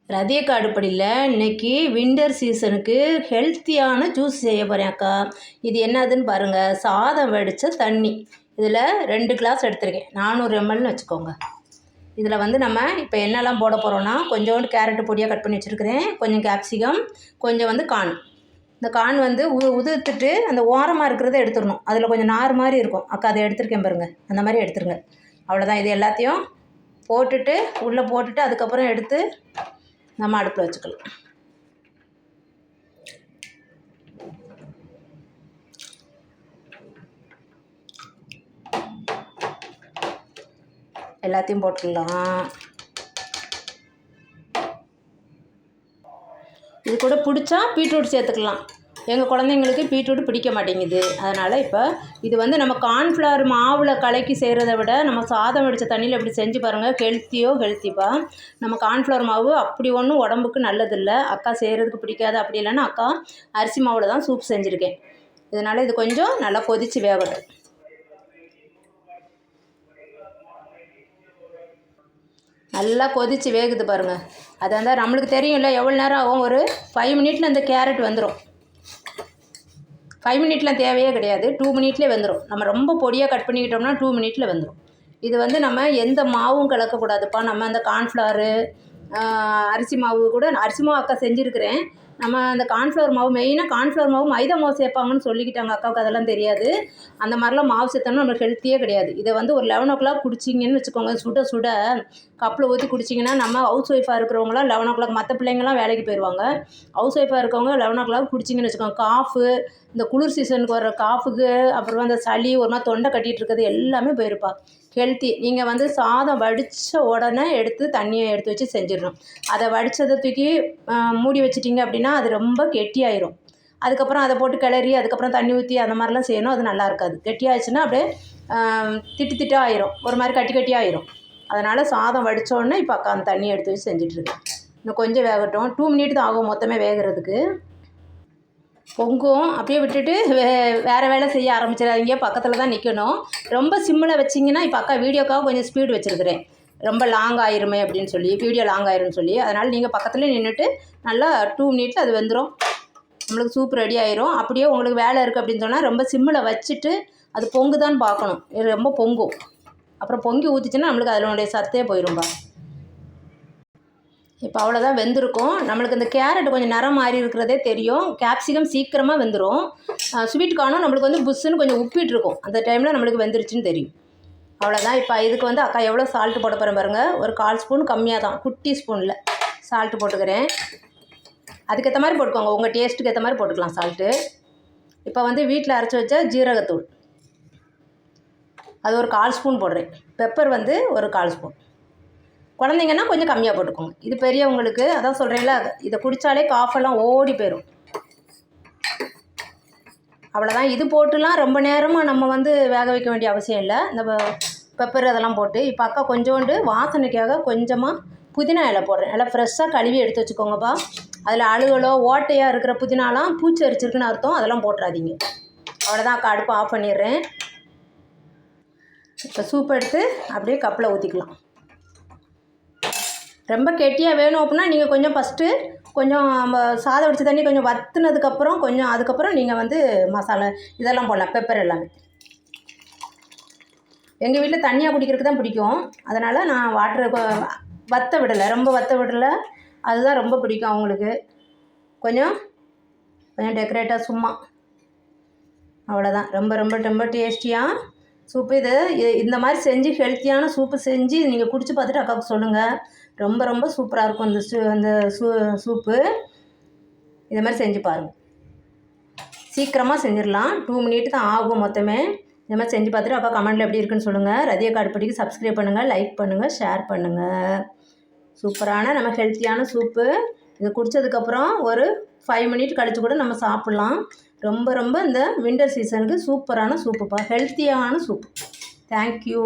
ரதியக்கா அடுப்படியில் இன்றைக்கி வின்டர் சீசனுக்கு ஹெல்த்தியான ஜூஸ் செய்ய போகிறேன் அக்கா. இது என்னதுன்னு பாருங்கள். சாதம் வடித்த தண்ணி. இதில் 2 கிளாஸ் எடுத்துருக்கேன். 400 mlன்னு வச்சுக்கோங்க. இதில் வந்து நம்ம இப்போ என்னெல்லாம் போட போகிறோன்னா, கொஞ்சோண்டு கேரட்டு பொடியாக கட் பண்ணி வச்சுருக்கிறேன், கொஞ்சம் கேப்சிகம், கொஞ்சம் வந்து கார்ன். இந்த கார்ன் வந்து உதிர்த்துட்டு அந்த ஓரமாக இருக்கிறத எடுத்துடணும். அதில் கொஞ்சம் நார் மாதிரி இருக்கும் அக்கா, அதை எடுத்துருக்கேன் பாருங்கள். அந்த மாதிரி எடுத்துருங்க. அவ்வளோதான். இது எல்லாத்தையும் போட்டுட்டு உள்ளே போட்டுட்டு அதுக்கப்புறம் எடுத்து நம்ம அடுப்பில் வச்சுக்கலாம். எல்லாத்தையும் போட்டுக்கலாம். இது கூட பிடிச்சா பீட்ரூட் சேர்த்துக்கலாம். எங்கள் குழந்தைங்களுக்கு பீட்ரூட் பிடிக்க மாட்டேங்குது. அதனால் இப்போ இது வந்து நம்ம கார்ன்ஃப்ளவர் மாவில் கலக்கி செய்கிறத விட நம்ம சாதம் வடித்த தண்ணியில் இப்படி செஞ்சு பாருங்கள். ஹெல்த்திப்பா. நம்ம கார்ன்ஃப்ளவர் மாவு அப்படி ஒன்றும் உடம்புக்கு நல்லதில்லை. அக்கா செய்கிறதுக்கு பிடிக்காது. அப்படி இல்லைன்னா அக்கா அரிசி மாவில் தான் சூப் செஞ்சுருக்கேன். இதனால் இது கொஞ்சம் நல்லா கொதித்து வேகட்டும். நல்லா கொதித்து வேகுது பாருங்கள். அது வந்து நம்மளுக்கு தெரியும்ல எவ்வளோ நேரம் ஆகும். ஒரு 5 மினிட்டில் இந்த கேரட் வந்துடும். 5 மினிட்லாம் தேவையே கிடையாது. 2 மினிட்லேயே வந்துடும். நம்ம ரொம்ப பொடியாக கட் பண்ணிக்கிட்டோம்னா 2 மினிட்டில் வந்துடும். இது வந்து நம்ம எந்த மாவும் கலக்கக்கூடாதுப்பா. நம்ம அந்த கார்ன்ஃப்ளவரு அரிசி மாவு கூட அரிசி மாவு அக்கா செஞ்சுருக்கிறேன். நம்ம அந்த கார்ன்ஃப்ளவர் மாவு மெயினாக கார்ன்ஃப்ளவர் மாவு மைதா மாவு சேர்ப்பாங்கன்னு சொல்லிக்கிட்டாங்க. அக்காவுக்கு அதெல்லாம் தெரியாது. அந்த மாதிரிலாம் மாவு சேர்த்தோம்னா நம்மளுக்கு ஹெல்த்தியே கிடையாது. இதை வந்து ஒரு 11 o'clock குடிச்சிங்கன்னு வச்சுக்கோங்க. சுட சுட கப்பில் ஊற்றி குடிச்சிங்கன்னா, நம்ம ஹவுஸ் ஒய்ஃபாக இருக்கிறவங்களாம் 11 o'clock, மற்ற பிள்ளைங்களாம் வேலைக்கு போயிடுவாங்க. ஹவுஸ் ஒய்ஃபாக இருக்கவங்க 11 o'clock குடிச்சிங்கன்னு வச்சுக்கோங்க. காஃபு, இந்த குளிர் சீசனுக்கு வர காஃபுக்கு, அப்புறம் அந்த சளி, ஒரு மாதிரி தொண்டை கட்டிகிட்டு இருக்கிறது எல்லாமே போயிருப்பா. ஹெல்த்தி. நீங்கள் வந்து சாதம் வடித்த உடனே எடுத்து தண்ணியை எடுத்து வச்சு செஞ்சிடணும். அதை வடித்ததை தூக்கி மூடி வச்சிட்டிங்க அப்படின்னா அது ரொம்ப கெட்டியாயிரும். அதுக்கப்புறம் அதை போட்டு கிளறி அதுக்கப்புறம் தண்ணி ஊற்றி அந்த மாதிரிலாம் செய்யணும். அது நல்லா இருக்காது. கெட்டியாகிடுச்சுன்னா அப்படியே திட்டாக ஆயிரும். ஒரு மாதிரி கட்டி ஆயிரும். அதனால் சாதம் வடித்தோடனே இப்போ அக்கா அந்த தண்ணியை எடுத்து வச்சு செஞ்சிட்ருக்கேன். இன்னும் கொஞ்சம் வேகட்டும். 2 மினிட் தான் ஆகும் மொத்தமே வேகிறதுக்கு. பொங்கும். அப்படியே விட்டுட்டு வேறு வேலை செய்ய ஆரம்பிச்சிடாதீங்க. பக்கத்தில் தான் நிற்கணும். ரொம்ப சிம்மில் வச்சிங்கன்னா, இப்போ அக்கா வீடியோக்காக கொஞ்சம் ஸ்பீடு வச்சுருக்கிறேன். ரொம்ப லாங் ஆயிருமே அப்படின்னு சொல்லி, வீடியோ லாங் ஆயிரும்னு சொல்லி. அதனால் நீங்கள் பக்கத்துலேயே நின்றுட்டு நல்லா 2 மினிட்டில் அது வெந்துடும். நம்மளுக்கு சூப் ரெடி ஆயிரும். அப்படியே உங்களுக்கு வேலை இருக்குது அப்படின்னு சொன்னால் ரொம்ப சிம்மில் வச்சுட்டு அது பொங்குதான்னு பார்க்கணும். இது ரொம்ப பொங்கும். அப்புறம் பொங்கி ஊற்றிச்சுன்னா நம்மளுக்கு அதனுடைய சத்தே போயிடும்பா. இப்போ அவ்வளோதான் வெந்திருக்கும். நம்மளுக்கு இந்த கேரட் கொஞ்சம் நிறம் மாறி இருக்கிறதே தெரியும். கேப்சிகம் சீக்கிரமாக வெந்துடும். ஸ்வீட் கார்னும் நம்மளுக்கு வந்து புஷ்ஷுன்னு கொஞ்சம் உப்பிட்டுருக்கும். அந்த டைமில் நம்மளுக்கு வெந்துருச்சுன்னு தெரியும். அவ்வளோதான். இப்போ இதுக்கு வந்து அக்கா எவ்வளோ சால்ட்டு போட போகிறேன் பாருங்கள். ஒரு 1/4 ஸ்பூன் கம்மியாக தான், குட்டி ஸ்பூனில் சால்ட்டு போட்டுக்கிறேன். அதுக்கேற்ற மாதிரி போட்டுக்கோங்க. உங்கள் டேஸ்ட்டுக்கு ஏற்ற மாதிரி போட்டுக்கலாம் சால்ட்டு. இப்போ வந்து வீட்டில் அரைச்சி வச்ச ஜீரகத்தூள் அது ஒரு 1/4 ஸ்பூன் போடுறேன். பெப்பர் வந்து ஒரு 1/4 ஸ்பூன். குழந்தைங்கன்னா கொஞ்சம் கம்மியாக போட்டுக்கோங்க. இது பெரியவங்களுக்கு அதான் சொல்கிறீங்களா, இதை குடித்தாலே காஃபெல்லாம் ஓடி போயிடும். அவ்வளோதான். இது போட்டுலாம் ரொம்ப நேரமாக நம்ம வந்து வேக வைக்க வேண்டிய அவசியம் இல்லை. இந்த பெப்பர் அதெல்லாம் போட்டு இப்போ அக்கா கொஞ்சோண்டு வாசனைக்காக கொஞ்சமாக புதினா இலை போடுறேன். நல்லா ஃப்ரெஷ்ஷாக கழுவி எடுத்து வச்சுக்கோங்கப்பா. அதில் அழுகலோ ஓட்டையாக இருக்கிற புதினாலாம் பூச்சி அரிச்சிருக்குன்னு அர்த்தம். அதெல்லாம் போட்டுறாதீங்க. அவ்வளோதான். அக்கா அடுப்பு ஆஃப் பண்ணிடுறேன். இப்போ சூப் எடுத்து அப்படியே கப்பில் ஊற்றிக்கலாம். ரொம்ப கெட்டியாக வேணும் அப்படின்னா நீங்கள் கொஞ்சம் ஃபஸ்ட்டு கொஞ்சம் சாதம் வடித்த தண்ணி கொஞ்சம் வற்றினதுக்கப்புறம் அதுக்கப்புறம் நீங்கள் வந்து மசாலா இதெல்லாம் போடலாம். பெப்பர் எல்லாமே. எங்கள் வீட்டில் தண்ணியாக குடிக்கிறதுக்கு தான் பிடிக்கும். அதனால் நான் வற்ற விடலை, ரொம்ப வற்ற விடலை. அதுதான் ரொம்ப பிடிக்கும் அவங்களுக்கு. கொஞ்சம் டெக்கரேட்டாக சும்மா. அவ்வளோதான். ரொம்ப ரொம்ப ரொம்ப டேஸ்டியாக சூப்பு. இந்த மாதிரி செஞ்சு ஹெல்த்தியான சூப்பு செஞ்சு நீங்கள் குடிச்சு பார்த்துட்டு அக்காவுக்கு சொல்லுங்கள். ரொம்ப ரொம்ப சூப்பராக இருக்கும் இந்த சூப்பு. இதை மாதிரி செஞ்சு பாருங்கள். சீக்கிரமாக செஞ்சிடலாம். 2 மினிட் தான் ஆகும் மொத்தமே. இந்த மாதிரி செஞ்சு பார்த்துட்டு அக்கா கமெண்ட்டில் எப்படி இருக்குன்னு சொல்லுங்கள். ரதியக்கா அடுப்படிக்கு சப்ஸ்கிரைப் பண்ணுங்கள், லைக் பண்ணுங்கள், ஷேர் பண்ணுங்கள். சூப்பரான நம்ம ஹெல்த்தியான சூப்பு. இது குடித்ததுக்கப்புறம் ஒரு 5 மினிட் கழித்து கூட நம்ம சாப்பிட்லாம். ரொம்ப ரொம்ப இந்த வின்டர் சீசனுக்கு சூப்பரான சூப்புப்பா. ஹெல்த்தியான சூப்பு. தேங்க்யூ.